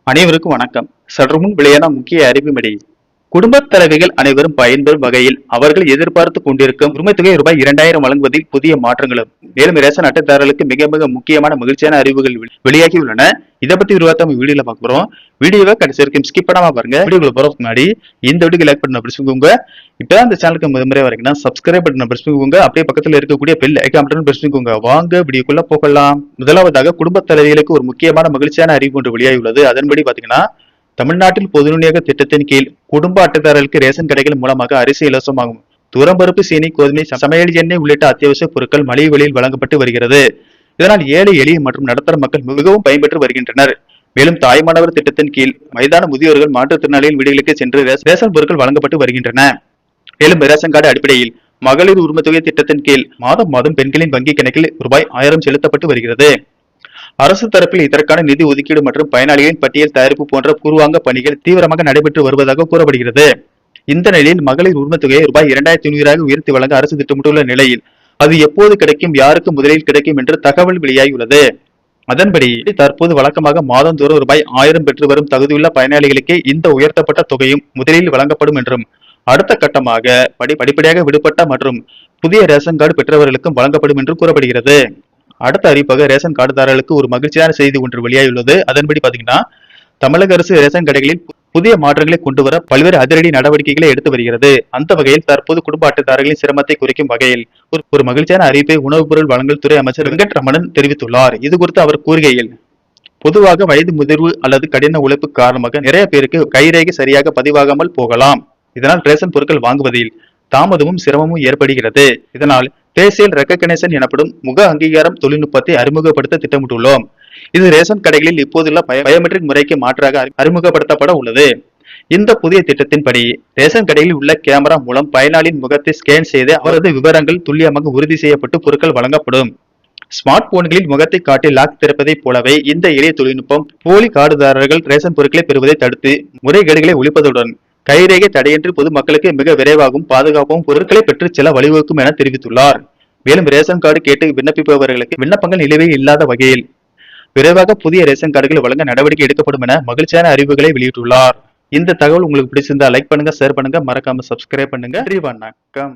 அனைவருக்கும் வணக்கம். சற்று முன் வெளியான முக்கிய அறிவிப்படி குடும்பத் தலைவிகள் அனைவரும் பயன்பெறும் வகையில் அவர்கள் எதிர்பார்த்து கொண்டிருக்கும் உரிமைத் தொகை ரூபாய் 2000 வழங்குவதில் புதிய மாற்றங்களும் மேலும் ரேஷன் அட்டைதாரர்களுக்கு மிக மிக முக்கியமான மகிழ்ச்சியான அறிவுகள் வெளியாகி உள்ளன. இதை பத்தி விரிவாக வீடியோல பார்க்க போறோம். வீடியோவை கடைசி வரைக்கும் ஸ்கிப் பண்ணாம பாருங்க. வீடியோக்குள்ள போறதுக்கு முன்னாடி இந்த வீடியோ லைக் பண்ண பிடிச்சுக்கோங்க. இப்போ அந்த சேனலுக்கு முதன்முறை வரைக்கும் சப்ஸ்கிரைப் பண்ண பிடிச்சுக்கோங்க. அப்படியே பக்கத்துல இருக்கக்கூடிய பெல் ஐகான் பட்டன் பிடிச்சுக்கோங்க. வாங்க வீடியோக்குள்ள போகலாம். முதலாவதாக குடும்பத் தலைவிகளுக்கு ஒரு முக்கியமான மகிழ்ச்சியான அறிவு ஒன்று வெளியாகி உள்ளது. அதன்படி பாத்தீங்கன்னா தமிழ்நாட்டில் பொது விநியோக திட்டத்தின் கீழ் குடும்ப அட்டைதாரர்களுக்கு ரேஷன் கடைகள் மூலமாக அரிசி இலவசமாகும். துவரம்பருப்பு, சீனி, கோதுமை, சமையல் எண்ணெய் உள்ளிட்ட அத்தியாவசிய பொருட்கள் மலிவு விலையில் வழங்கப்பட்டு வருகிறது. இதனால் ஏழை எளிய மற்றும் நடுத்தர மக்கள் மிகவும் பயன்பெற்று வருகின்றனர். மேலும் தாய்மானவர் திட்டத்தின் கீழ் வயதான முதியோர்கள், மாற்றுத்திறனாளிகள் வீடுகளுக்கு சென்று ரேஷன் பொருட்கள் வழங்கப்பட்டு வருகின்றன. மேலும் ரேஷன் கார்டு அடிப்படையில் மகளிர் உரிமைத் தொகை திட்டத்தின் கீழ் மாதம் மாதம் பெண்களின் வங்கி கணக்கில் ரூபாய் 1000 செலுத்தப்பட்டு வருகிறது. அரசு தரப்பில் இதற்கான நிதி ஒதுக்கீடு மற்றும் பயனாளிகளின் பட்டியல் தயாரிப்பு போன்ற பூர்வாங்க பணிகள் தீவிரமாக நடைபெற்று வருவதாக கூறப்படுகிறது. இந்த நிலையில் மகளிர் உரிமைத் தொகையை ரூபாய் 2500 உயர்த்தி வழங்க அரசு திட்டமிட்டுள்ள நிலையில் அது எப்போது கிடைக்கும், யாருக்கு முதலில் கிடைக்கும் என்று தகவல் வெளியாகியுள்ளது. அதன்படி தற்போது வழக்கமாக மாதந்தோறும் ரூபாய் 1000 பெற்று வரும் தகுதியுள்ள பயனாளிகளுக்கே இந்த உயர்த்தப்பட்ட தொகையும் முதலில் வழங்கப்படும் என்றும், அடுத்த கட்டமாக படிப்படியாக விடுபட்ட மற்றும் புதிய ரேஷன் கார்டு பெற்றவர்களுக்கும் வழங்கப்படும் என்று கூறப்படுகிறது. அடுத்த அறிவிப்பாக ரேஷன் கார்டுதாரர்களுக்கு ஒரு மகிழ்ச்சியான செய்தி ஒன்று வெளியாகியுள்ளது. அதன்படி பாத்தீங்கன்னா தமிழக அரசு ரேஷன் கடைகளில் புதிய மாற்றங்களை கொண்டு வர பல்வேறு அதிரடி நடவடிக்கைகளை எடுத்து வருகிறது. அந்த வகையில் தற்போது குடும்ப அட்டைதாரர்களின் சிரமத்தை குறைக்கும் வகையில் ஒரு மகிழ்ச்சியான அறிவிப்பை உணவுப் பொருள் வழங்கல் துறை அமைச்சர் வெங்கட்ரமணன் தெரிவித்துள்ளார். இது குறித்து அவர் கூறுகையில், பொதுவாக வயது முதிர்வு அல்லது கடின உழைப்பு காரணமாக நிறைய பேருக்கு கைரேகை சரியாக பதிவாகாமல் போகலாம். இதனால் ரேஷன் பொருட்கள் வாங்குவதில் தாமதமும் சிரமமும் ஏற்படுகிறது. இதனால் ஃபேஷியல் ரெகக்னிஷன் எனப்படும் முக அங்கீகாரம் தொழில்நுட்பத்தை அறிமுகப்படுத்த திட்டமிட்டுள்ளோம். இது ரேஷன் கடைகளில் இப்போதுள்ள பயோமெட்ரிக் முறைக்கு மாற்றாக அறிமுகப்படுத்தப்பட உள்ளது. இந்த புதிய திட்டத்தின்படி ரேஷன் கடையில் உள்ள கேமரா மூலம் பயனாளியின் முகத்தை ஸ்கேன் செய்து அவரது விவரங்கள் துல்லியமாக உறுதி செய்யப்பட்டு பொருட்கள் வழங்கப்படும். ஸ்மார்ட் போன்களில் முகத்தை காட்டி லாக் திறப்பதை போலவே இந்த எளிய தொழில்நுட்பம் போலி கார்டுதாரர்கள் ரேஷன் பொருட்களை பெறுவதை தடுத்து முறைகேடுகளை ஒழிப்பதுடன் கைரேகை தடையின்றி பொதுமக்களுக்கு மிக விரைவாகவும் பாதுகாப்பாகவும் பொருட்களை பெற்று செல்ல வழிவகுக்கும் என தெரிவித்துள்ளார். மேலும் ரேஷன் கார்டு கேட்டு விண்ணப்பிப்பவர்களுக்கு விண்ணப்பங்கள் நிலுவையில் இல்லாத வகையில் விரைவாக புதிய ரேஷன் கார்டுகள் வழங்க நடவடிக்கை எடுக்கப்படும் என மகிழ்ச்சியான அறிவுகளை வெளியிட்டுள்ளார். இந்த தகவல் உங்களுக்கு பிடிச்சிருந்தா லைக் பண்ணுங்க, ஷேர் பண்ணுங்க, மறக்காம சப்ஸ்கிரைப் பண்ணுங்க. வணக்கம்.